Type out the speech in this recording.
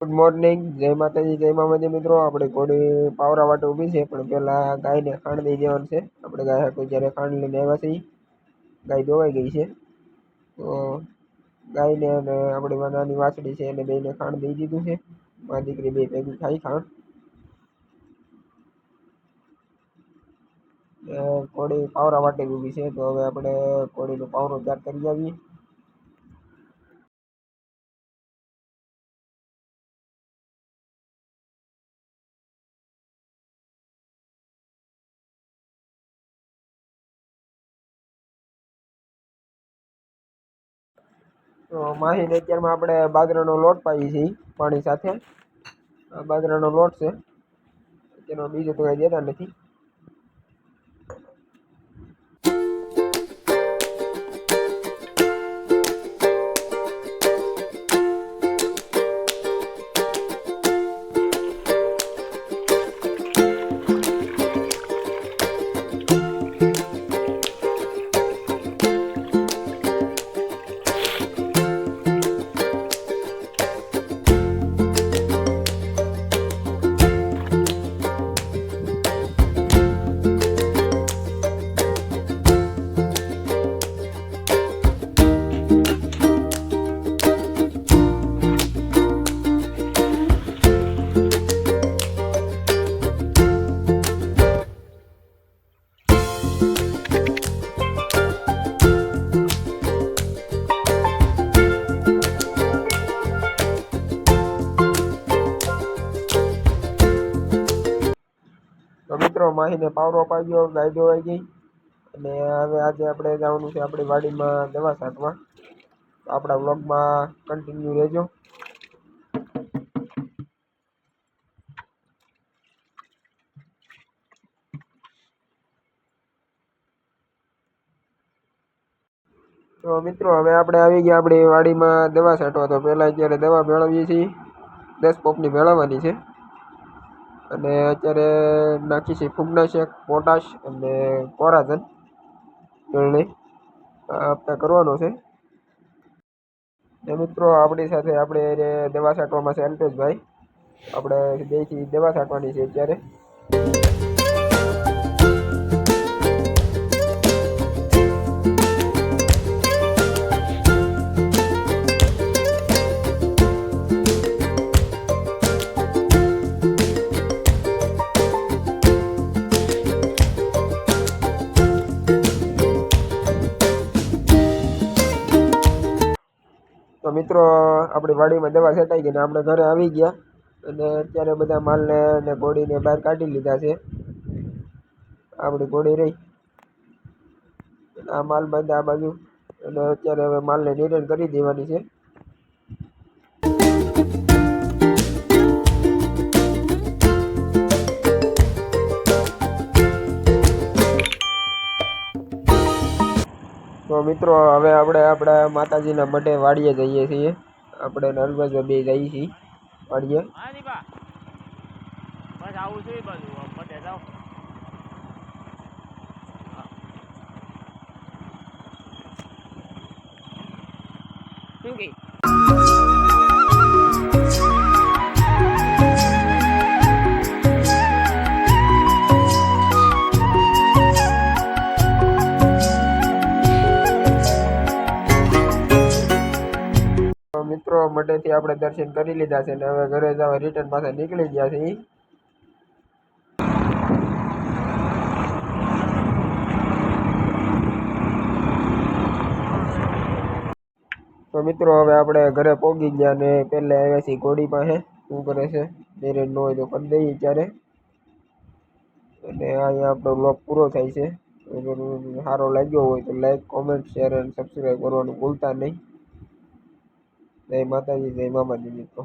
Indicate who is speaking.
Speaker 1: Good morning, જય માતાજી, જય મામાજી. મિત્રો આપણે ઘોડી પાવરા વાટે ઊભી છે, પણ પેલા ગાયને ખાંડ દઈ દેવાનું છે. આપણે ગાય હાટું જ્યારે ખાંડ લઈને આવ્યા છીએ, ગાય દોવાઈ ગઈ છે, તો ગાયને અને આપણી નાની વાછડી છે એને બેને ખાંડ દઈ દીધું છે. મારી દીકરી બે ભેગી ખાઈ ખાંડ. ઘોડી પાવરા વાટે ઊભી છે, તો હવે આપણે ઘોડીનો પાવરો તૈયાર કરી આવીએ. તો માહીને અત્યારમાં આપણે બાજરાનો લોટ પાઈએ છીએ પાણી સાથે. આ બાજરાનો લોટ છે, તેનો બીજો તો કંઈ દેતા નથી. તો મિત્રો માહીને પાવરો અપાઈ ગયો, ગાય દોવાઈ ગઈ, અને હવે આજે આપણે જવાનું છે આપણી વાડીમાં દવા છાંટવા. તો આપણા વ્લોગમાં કન્ટિન્યુ રહેજો. તો મિત્રો હવે આપણે આવી ગયા આપણી વાડીમાં દવા છાંટવા. તો પહેલાં અત્યારે દવા મેળવીએ છીએ, 10 પોપની મેળવવાની છે, અને અત્યારે નાખી છે ફૂગનાશક, પોટાશ અને કોરાજન ગળણી આપણે કરવાનો છે. ને મિત્રો આપણી સાથે આપણે દવા છાંટવામાં છે અલ્પેશભાઈ. આપણે બેથી દવા છાંટવાની છે અત્યારે. તો મિત્રો આપણી વાડીમાં દવા છટાઈ ગઈ ને આપણે ઘરે આવી ગયા, અને અત્યારે બધા માલને અને ઘોડીને બહાર કાઢી લીધા છે. આપણી ઘોડી રહી, આ માલ બાંધે આ બાજુ, અને અત્યારે હવે માલને નિરણ કરી દેવાની છે. તો મિત્રો હવે આપણે આપણા માતાજીના મઢે વાડીએ જઈએ છીએ. આપણે નર્મદા બે જઈએ છીએ વાડીએ. મિત્રો મઢેથી આપણે દર્શન કરી લીધા છે, ને હવે ઘરે જવા રિટર્ન પાછા નીકળી ગયા છે. તો મિત્રો હવે આપણે ઘરે પહોંચી ગયા, ને પહેલે આવ્યા છીએ ઘોડી પાસે. શું કરે છે, નિરણ ન હોય તો કરી દઈએ ત્યારે. અને અહીંયા આપણો બ્લોગ પૂરો થાય છે. સારો લાગ્યો હોય તો લાઈક, કોમેન્ટ, શેર અને સબસ્ક્રાઈબ કરવાનું ભૂલતા નહીં. જય માતાજી, જય મામાજી મિત્રો.